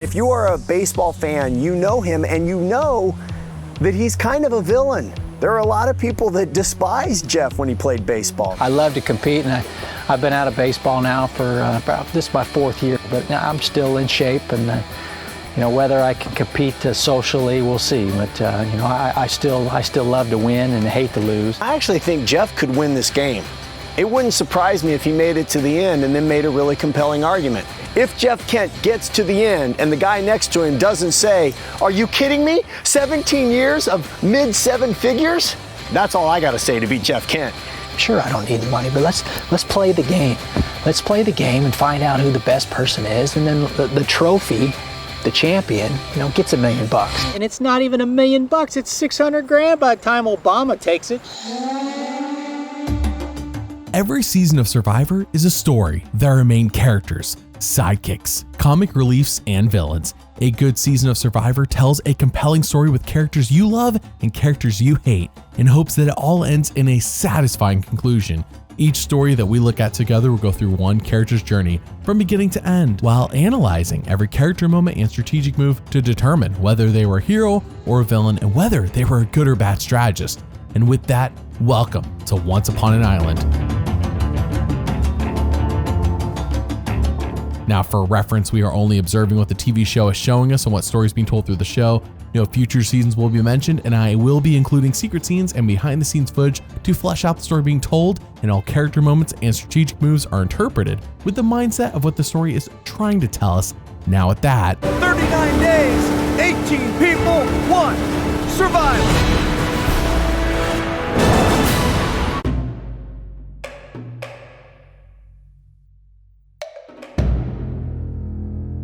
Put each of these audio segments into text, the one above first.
If you are a baseball fan, you know him and you know that he's kind of a villain. There are a lot of people that despised Jeff when he played baseball. I love to compete, and I've been out of baseball now for this is my 4th year, but now I'm still in shape, and whether I can compete socially, we'll see. But I still love to win and hate to lose. I actually think Jeff could win this game. It wouldn't surprise me if he made it to the end and then made a really compelling argument. If Jeff Kent gets to the end and the guy next to him doesn't say, "Are you kidding me? 17 years of mid-7 figures?" That's all I got to say to beat Jeff Kent. Sure, I don't need the money, but let's play the game. Let's play the game and find out who the best person is, and then the trophy, the champion, gets $1 million. And it's not even $1 million, it's 600 grand by the time Obama takes it. Every season of Survivor is a story. There are main characters, sidekicks, comic reliefs, and villains. A good season of Survivor tells a compelling story with characters you love and characters you hate, in hopes that it all ends in a satisfying conclusion. Each story that we look at together will go through one character's journey from beginning to end, while analyzing every character moment and strategic move to determine whether they were a hero or a villain and whether they were a good or bad strategist. And with that, welcome to Once Upon an Island. Now, for reference, we are only observing what the TV show is showing us and what stories being told through the show. Future seasons will be mentioned, and I will be including secret scenes and behind the scenes footage to flesh out the story being told, and all character moments and strategic moves are interpreted with the mindset of what the story is trying to tell us. Now at that, 39 days, 18 people, 1 survivor.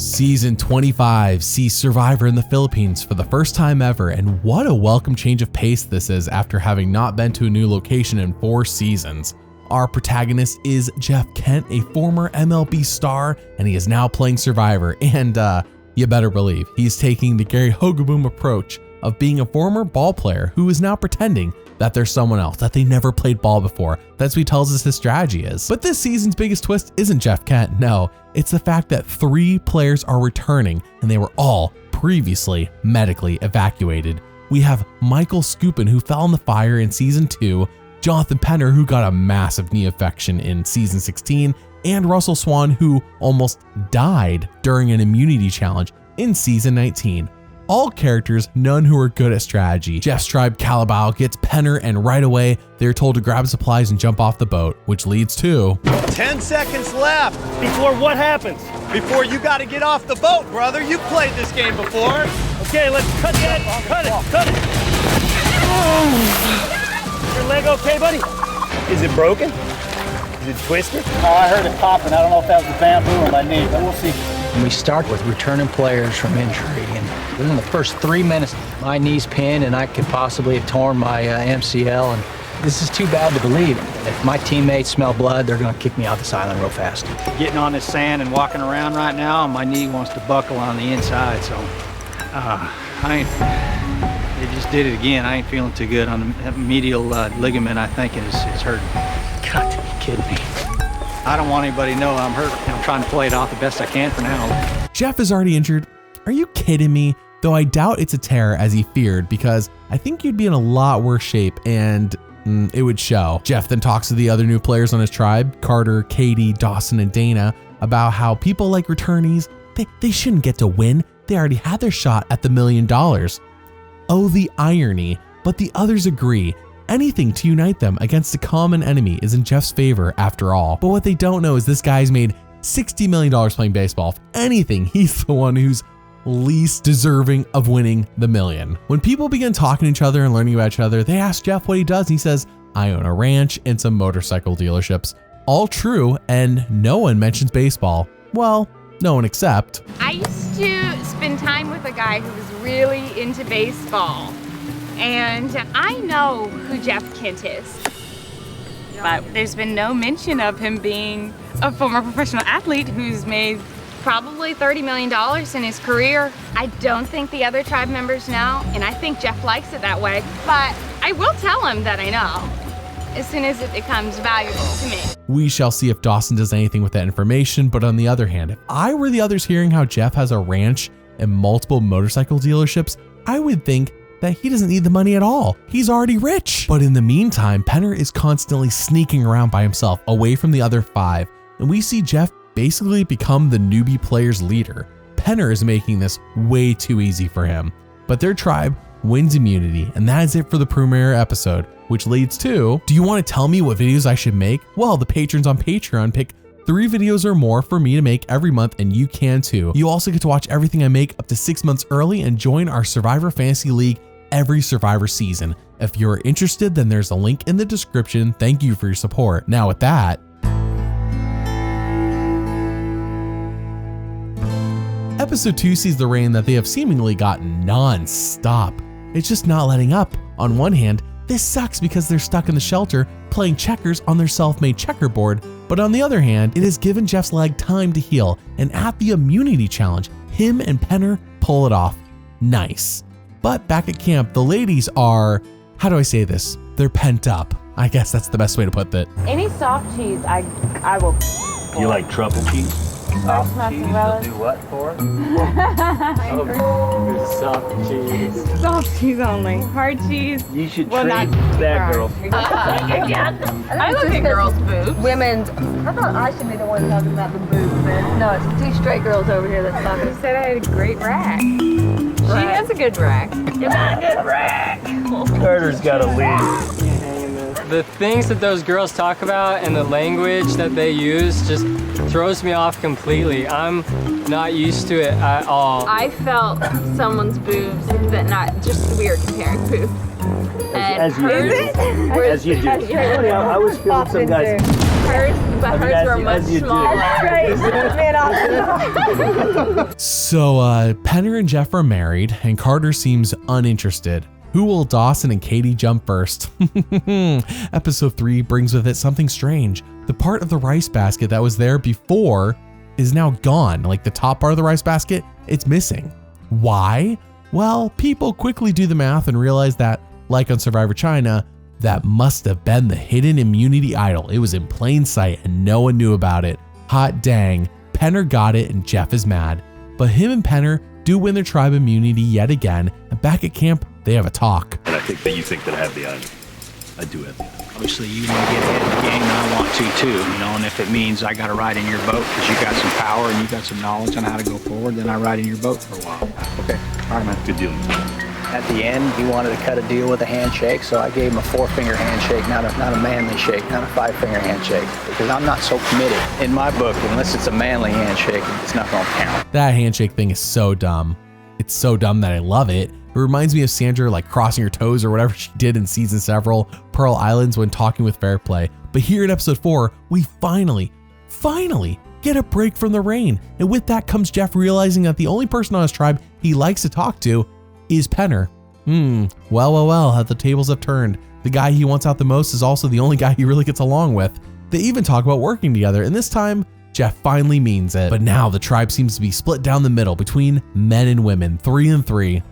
Season 25 sees Survivor in the Philippines for the first time ever, and what a welcome change of pace this is after having not been to a new location in 4 seasons. Our protagonist is Jeff Kent, a former MLB star, and he is now playing Survivor, and you better believe he's taking the Gary Hogaboom approach of being a former ball player who is now pretending that there's someone else, that they never played ball before. That's what he tells us his strategy is. But this season's biggest twist isn't Jeff Kent, no. It's the fact that 3 players are returning, and they were all previously medically evacuated. We have Michael Skupin, who fell in the fire in season 2, Jonathan Penner, who got a massive knee infection in season 16, and Russell Swan, who almost died during an immunity challenge in season 19. All characters, none who are good at strategy. Jeff's tribe, Calabao, gets Penner, and right away, they're told to grab supplies and jump off the boat, which leads to 10 seconds left. Before what happens? Before you got to get off the boat, brother. You played this game before. Okay, let's cut it. Cut it. Your leg okay, buddy? Is it broken? Is it twisted? Oh, I heard it popping. I don't know if that was the bamboo on my knee, but we'll see. We start with returning players from injury, and within the first 3 minutes, my knee's pinned, and I could possibly have torn my MCL, and this is too bad to believe. If my teammates smell blood, they're going to kick me off this island real fast. Getting on this sand and walking around right now, my knee wants to buckle on the inside, so they just did it again. I ain't feeling too good on the medial ligament. I think is hurting. God, are you kidding me? I don't want anybody to know I'm hurt. I'm trying to play it off the best I can for now. Jeff is already injured. Are you kidding me? Though I doubt it's a tear as he feared, because I think you'd be in a lot worse shape and it would show. Jeff then talks to the other new players on his tribe, Carter, Katie, Dawson, and Dana, about how people like returnees, they shouldn't get to win. They already had their shot at the $1 million. Oh, the irony, but the others agree. Anything to unite them against a common enemy is in Jeff's favor after all. But what they don't know is this guy's made $60 million playing baseball. If anything, he's the one who's least deserving of winning the $1 million. When people begin talking to each other and learning about each other, they ask Jeff what he does, and he says, "I own a ranch and some motorcycle dealerships." All true, and no one mentions baseball. Well, no one except... I used to spend time with a guy who was really into baseball. And I know who Jeff Kent is, but there's been no mention of him being a former professional athlete who's made probably $30 million in his career. I don't think the other tribe members know, and I think Jeff likes it that way, but I will tell him that I know as soon as it becomes valuable to me. We shall see if Dawson does anything with that information, but on the other hand, if I were the others hearing how Jeff has a ranch and multiple motorcycle dealerships, I would think that he doesn't need the money at all. He's already rich. But in the meantime, Penner is constantly sneaking around by himself away from the other 5, and we see Jeff basically become the newbie player's leader. Penner is making this way too easy for him, but their tribe wins immunity, and that is it for the premiere episode, which leads to, do you want to tell me what videos I should make? Well, the patrons on Patreon pick 3 videos or more for me to make every month, and you can too. You also get to watch everything I make up to 6 months early and join our Survivor Fantasy League every Survivor season. If you're interested, then there's a link in the description. Thank you for your support. Now with that, episode 2 sees the rain that they have seemingly gotten non-stop. It's just not letting up. On one hand, this sucks because they're stuck in the shelter playing checkers on their self-made checkerboard, but on the other hand, it has given Jeff's leg time to heal, and at the immunity challenge, him and Penner pull it off. Nice. But back at camp, the ladies are, how do I say this? They're pent up. I guess that's the best way to put that. Any soft cheese, I will. You like truffle cheese? Soft cheese, You'll do what for? Soft cheese. Soft cheese only. Hard cheese. You should Well, treat not- that girl. I look at girls' boobs. Women's. I thought I should be the one talking about the boobs, man. No, it's 2 straight girls over here that's talking. You said I had a great rack. She has a good rack. Carter's got a lead. The things that those girls talk about and the language that they use just throws me off completely. I'm not used to it at all. I felt someone's boobs that not just weird comparing boobs. And As you hers, do. As you do. I was feeling some guys. hers were much as you do. smaller. So Penner and Jeff are married, and Carter seems uninterested. Who will Dawson and Katie jump first? Episode 3 brings with it something strange. The part of the rice basket that was there before is now gone. Like the top part of the rice basket, it's missing. Why? Well, people quickly do the math and realize that, like on Survivor China, that must have been the hidden immunity idol. It was in plain sight and no one knew about it. Hot dang, Penner got it and Jeff is mad. But him and Penner do win their tribe immunity yet again, and back at camp, they have a talk. And I think that you think that I have the item. I do have the item. Obviously, you want to get ahead of the game, and I want to too, you know, and if it means I got to ride in your boat because you got some power and you got some knowledge on how to go forward, then I ride in your boat for a while. Okay, all right, man. Good deal. At the end, he wanted to cut a deal with a handshake, so I gave him a 4-finger handshake, not a manly shake, not a 5-finger handshake, because I'm not so committed. In my book, unless it's a manly handshake, it's not going to count. That handshake thing is so dumb. It's so dumb that I love it. It reminds me of Sandra like crossing her toes or whatever she did in season several Pearl Islands when talking with Fairplay. But here in episode 4, we finally get a break from the rain. And with that comes Jeff realizing that the only person on his tribe he likes to talk to is Penner. Well, how the tables have turned. The guy he wants out the most is also the only guy he really gets along with. They even talk about working together, and this time, Jeff finally means it. But now the tribe seems to be split down the middle between men and women, 3 and 3.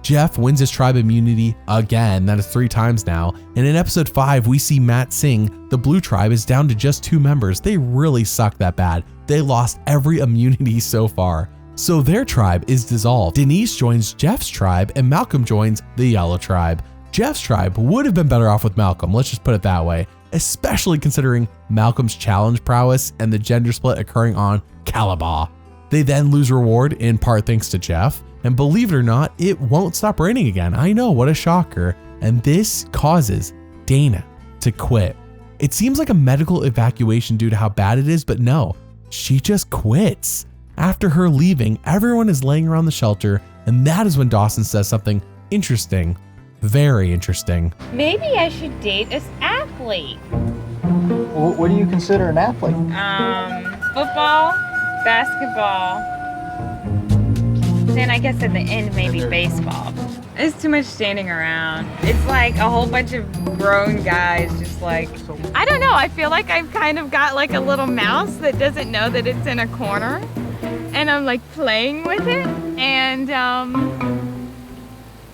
Jeff wins his tribe immunity again, that is 3 times now. And in episode 5, we see Matt sing, the blue tribe is down to just 2 members. They really suck that bad. They lost every immunity so far. So their tribe is dissolved. Denise joins Jeff's tribe and Malcolm joins the yellow tribe. Jeff's tribe would have been better off with Malcolm, let's just put it that way, especially considering Malcolm's challenge prowess and the gender split occurring on Calabar. They then lose reward in part thanks to Jeff, and believe it or not, it won't stop raining again. I know, what a shocker. And this causes Dana to quit. It seems like a medical evacuation due to how bad it is, but no, she just quits. After her leaving, everyone is laying around the shelter, and that is when Dawson says something interesting, very interesting. Maybe I should date this athlete. What do you consider an athlete? Football, basketball. Then I guess at the end maybe baseball. It's too much standing around. It's like a whole bunch of grown guys just like, I don't know, I feel like I've kind of got like a little mouse that doesn't know that it's in a corner. And I'm like playing with it, and I'm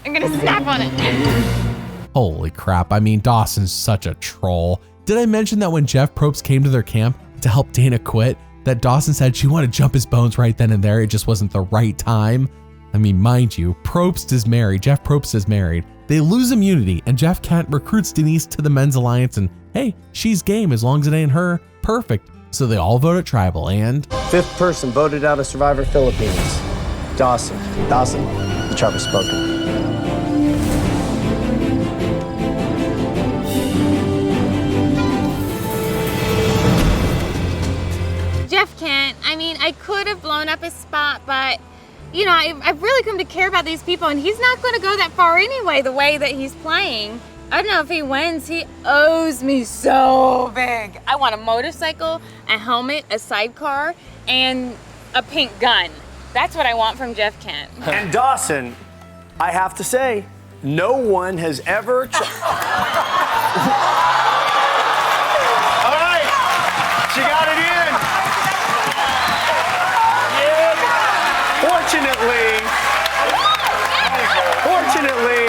gonna snap on it. Holy crap, I mean, Dawson's such a troll. Did I mention that when Jeff Probst came to their camp to help Dana quit, that Dawson said she wanted to jump his bones right then and there. It just wasn't the right time. I mean, mind you, Probst is married. Jeff Probst is married. They lose immunity, and Jeff Kent recruits Denise to the men's alliance, and hey, she's game as long as it ain't her. Perfect. So they all vote at tribal, and 5th person voted out of Survivor Philippines. Dawson. Dawson, the tribe has spoken. Jeff Kent, I mean, I could have blown up his spot, but you know, I've really come to care about these people, and he's not going to go that far anyway, the way that he's playing. I don't know if he wins. He owes me so big. I want a motorcycle, a helmet, a sidecar, and a pink gun. That's what I want from Jeff Kent. And Dawson, I have to say, no one has ever... All right, she got it in. Fortunately,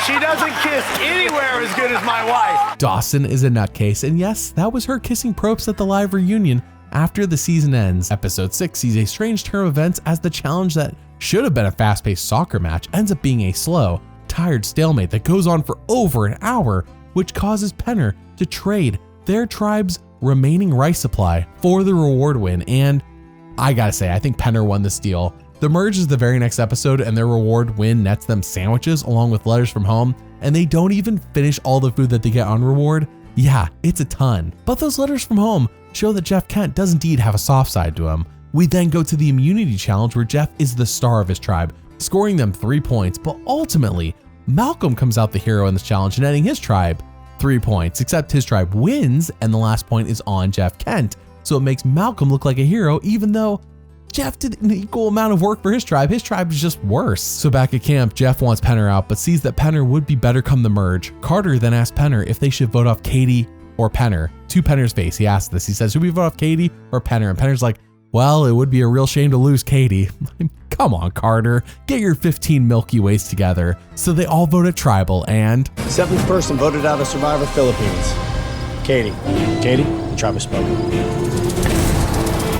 she doesn't kiss anywhere as good as my wife. Dawson is a nutcase, and yes, that was her kissing Probst at the live reunion after the season ends. Episode 6 sees a strange turn of events as the challenge that should have been a fast-paced soccer match ends up being a slow, tired stalemate that goes on for over an hour, which causes Penner to trade their tribe's remaining rice supply for the reward win. And I gotta say, I think Penner won this deal. The merge is the very next episode, and their reward win nets them sandwiches along with letters from home, and they don't even finish all the food that they get on reward. Yeah, it's a ton. But those letters from home show that Jeff Kent does indeed have a soft side to him. We then go to the immunity challenge where Jeff is the star of his tribe, scoring them 3 points, but ultimately, Malcolm comes out the hero in this challenge, netting his tribe 3 points, except his tribe wins, and the last point is on Jeff Kent. So it makes Malcolm look like a hero, even though Jeff did an equal amount of work for his tribe. His tribe is just worse. So back at camp, Jeff wants Penner out, but sees that Penner would be better come the merge. Carter then asks Penner if they should vote off Katie or Penner. To Penner's face, he asks this. He says, should we vote off Katie or Penner? And Penner's like, well, it would be a real shame to lose Katie. Come on, Carter, get your 15 Milky Ways together. So they all vote at tribal, and 7th person voted out of Survivor Philippines. Katie. Katie, the tribe has spoken.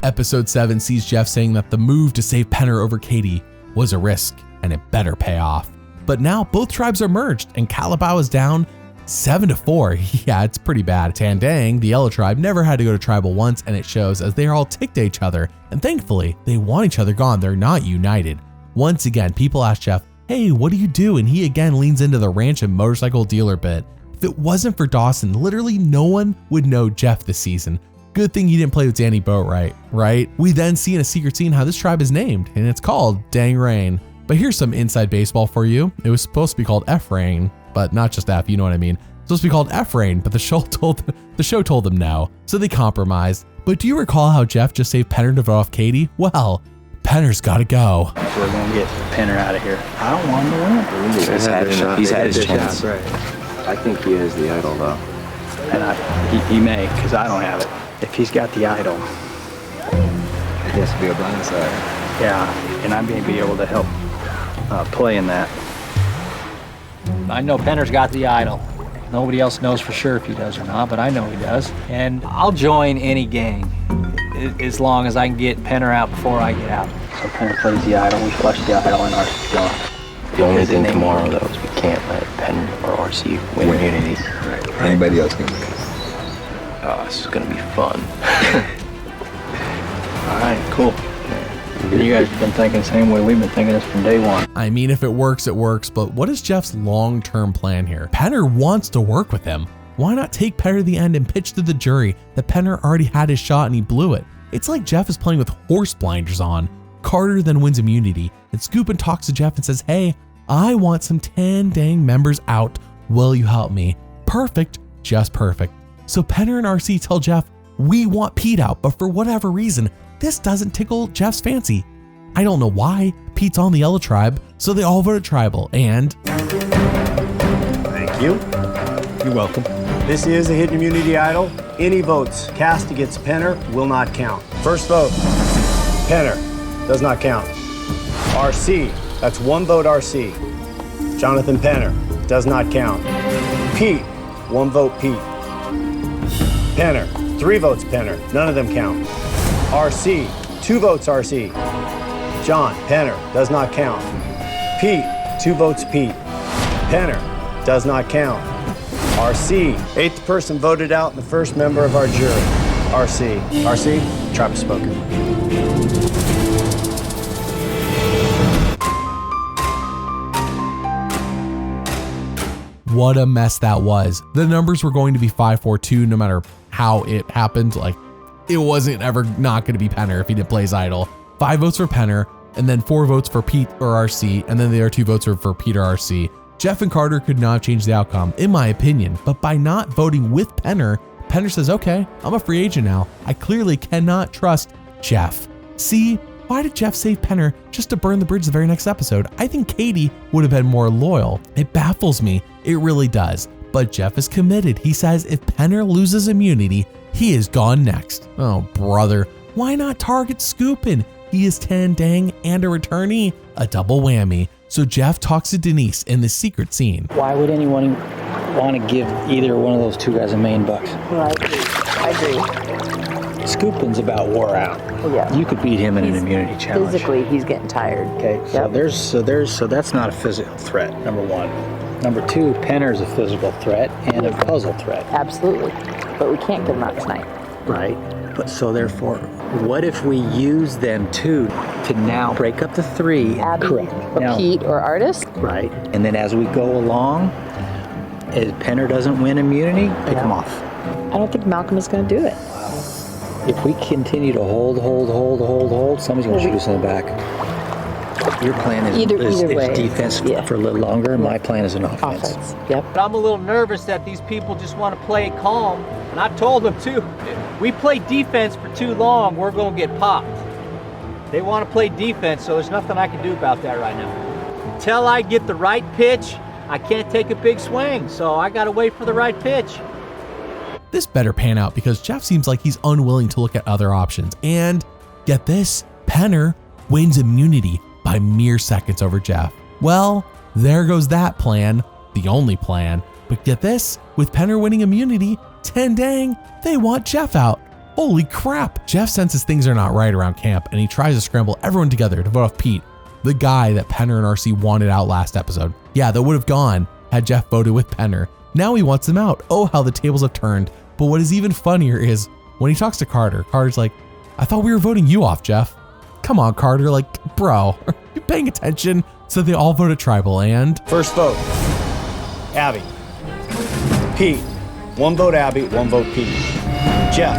Episode 7 sees Jeff saying that the move to save Penner over Katie was a risk, and it better pay off. But now both tribes are merged, and Calabao is down 7-4. Yeah, it's pretty bad. Tandang, the yellow tribe, never had to go to tribal once, and it shows as they are all ticked at each other, and thankfully, they want each other gone. They're not united. Once again, people ask Jeff, hey, what do you do? And he again leans into the ranch and motorcycle dealer bit. If it wasn't for Dawson, literally no one would know Jeff this season. Good thing he didn't play with Danny Boatwright, right? We then see in a secret scene how this tribe is named, and it's called Dang Rain. But here's some inside baseball for you. It was supposed to be called F-Rain, but not just F, you know what I mean. It's supposed to be called F-Rain, but the show told them no, so they compromised. But do you recall how Jeff just saved Penner to vote off Katie? Well, Penner's gotta go. We're gonna get Penner out of here. I don't want him to win. He's had his chance. Right. I think he is the idol, though. And he may, because I don't have it. If he's got the idol, He has to be a blind side. yeah, and I may be able to help play in that. I know Penner's got the idol. Nobody else knows for sure if he does or not, but I know he does. And I'll join any gang as long as I can get Penner out before I get out. So Penner plays the idol, we flush the idol in our gun. The only thing tomorrow, though, is we can't let Penn or RC win immunity. Right. Anybody else can win. Oh, this is gonna be fun. All right, cool. You guys have been thinking the same way we've been thinking this from day one. I mean, if it works, it works, but what is Jeff's long-term plan here? Penner wants to work with him. Why not take Penner to the end and pitch to the jury that Penner already had his shot and he blew it? It's like Jeff is playing with horse blinders on. Carter then wins immunity, and Scoop and talks to Jeff and says, hey, I want some Tandang members out. Will you help me? Perfect, just perfect. So Penner and RC tell Jeff, we want Pete out, but for whatever reason, this doesn't tickle Jeff's fancy. I don't know why. Pete's on the yellow tribe, so they all voted tribal, and Thank you. You're welcome. This is a hidden immunity idol. Any votes cast against Penner will not count. First vote, Penner, does not count. RC, that's 1 vote RC. Jonathan Penner, does not count. Pete, 1 vote Pete. Penner, 3 votes Penner, none of them count. RC, 2 votes RC. John, Penner, does not count. Pete, 2 votes Pete. Penner, does not count. RC, 8th person voted out and the first member of our jury. RC. RC, tribe has spoken. What a mess that was. The numbers were going to be 5-4-2 no matter how it happened. Like, it wasn't ever not going to be Penner if he didn't play his idol. 5 votes for Penner, and then 4 votes for Pete or RC, and then the other 2 votes were for Pete or RC. Jeff and Carter could not have changed the outcome, in my opinion, but by not voting with Penner, Penner says, okay, I'm a free agent now. I clearly cannot trust Jeff. See, why did Jeff save Penner just to burn the bridge the very next episode? I think Katie would have been more loyal. It baffles me. It really does. But Jeff is committed. He says if Penner loses immunity, he is gone next. Oh, brother. Why not target Scoopin'? He is 10 dang and a returnee. A double whammy. So Jeff talks to Denise in the secret scene. Why would anyone want to give either one of those 2 guys $1 million? Well, I agree. Scoopin's about wore out. Yeah. You could beat him in an immunity challenge. Physically, he's getting tired. Okay, so that's not a physical threat, number 1. Number 2, Penner's a physical threat and a puzzle threat. Absolutely. But we can't get him out tonight. Right. But so therefore, what if we use them 2 to now break up the 3? Abby, Correct. or Now, Pete, or Artist? right. And then as we go along, if Penner doesn't win immunity, pick him off. I don't think Malcolm is going to do it. If we continue to hold, somebody's going to shoot us in the back. Your plan is Either way. defense for a little longer, and my plan is an offense. Yep. But I'm a little nervous that these people just want to play it calm. And I told them too, if we play defense for too long, we're going to get popped. They want to play defense, so there's nothing I can do about that right now. Until I get the right pitch, I can't take a big swing, so I got to wait for the right pitch. This better pan out because Jeff seems like he's unwilling to look at other options. And get this, Penner wins immunity by mere seconds over Jeff. Well, there goes that plan, the only plan. But get this, with Penner winning immunity, 10 dang, they want Jeff out. Holy crap. Jeff senses things are not right around camp and he tries to scramble everyone together to vote off Pete, the guy that Penner and RC wanted out last episode. Yeah, that would have gone had Jeff voted with Penner. Now he wants him out. Oh, how the tables have turned. But what is even funnier is when he talks to Carter, Carter's like, I thought we were voting you off, Jeff. Come on, Carter, like, bro, are you paying attention? So they all voted tribal and... First vote, Abby. Pete, 1 vote Abby, 1 vote Pete. Jeff.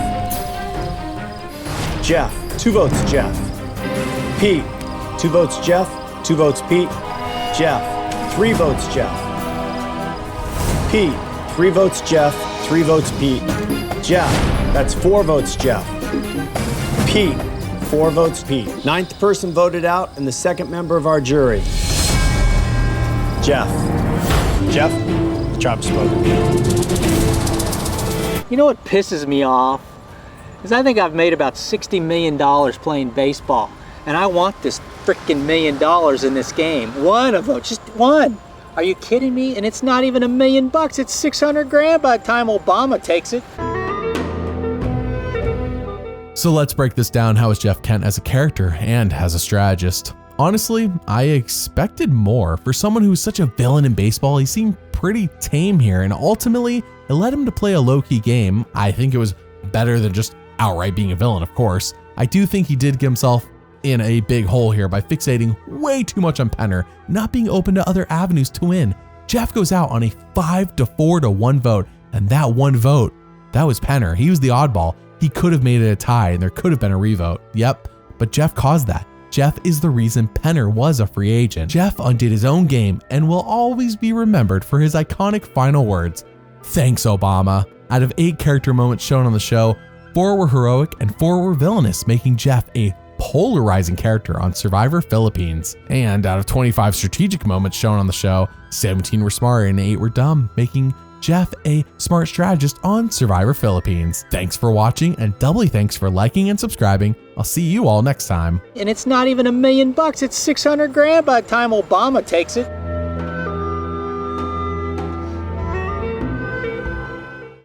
Jeff, 2 votes Jeff. Pete, 2 votes Jeff, 2 votes Pete. Jeff, 3 votes Jeff. Pete, 3 votes Jeff, 3 votes Pete. Jeff, that's 4 votes Jeff. Pete, 4 votes Pete. 9th person voted out and the 2nd member of our jury. Jeff. Jeff, the tribe has spoken. You know what pisses me off? Is I think I've made about $60 million playing baseball, and I want this frickin' $1 million in this game. One of them, just one. Are you kidding me? And it's not even $1 million. It's 600 grand by the time Obama takes it. So let's break this down. How is Jeff Kent as a character and as a strategist? Honestly, I expected more. For someone who's such a villain in baseball, he seemed pretty tame here, and ultimately, it led him to play a low-key game. I think it was better than just outright being a villain, of course. I do think he did get himself in a big hole here by fixating way too much on Penner, not being open to other avenues to win. Jeff goes out on a 5-4-1 vote, and that one vote, that was Penner. He was the oddball. He could have made it a tie, and there could have been a revote. Yep, but Jeff caused that. Jeff is the reason Penner was a free agent. Jeff undid his own game and will always be remembered for his iconic final words, "Thanks, Obama." Out of 8 character moments shown on the show, 4 were heroic and 4 were villainous, making Jeff a polarizing character on Survivor Philippines. And out of 25 strategic moments shown on the show, 17 were smart and 8 were dumb, making Jeff a smart strategist on Survivor Philippines. Thanks for watching, and doubly thanks for liking and subscribing. I'll see you all next time. And it's not even $1 million. It's 600 grand by the time Obama takes it.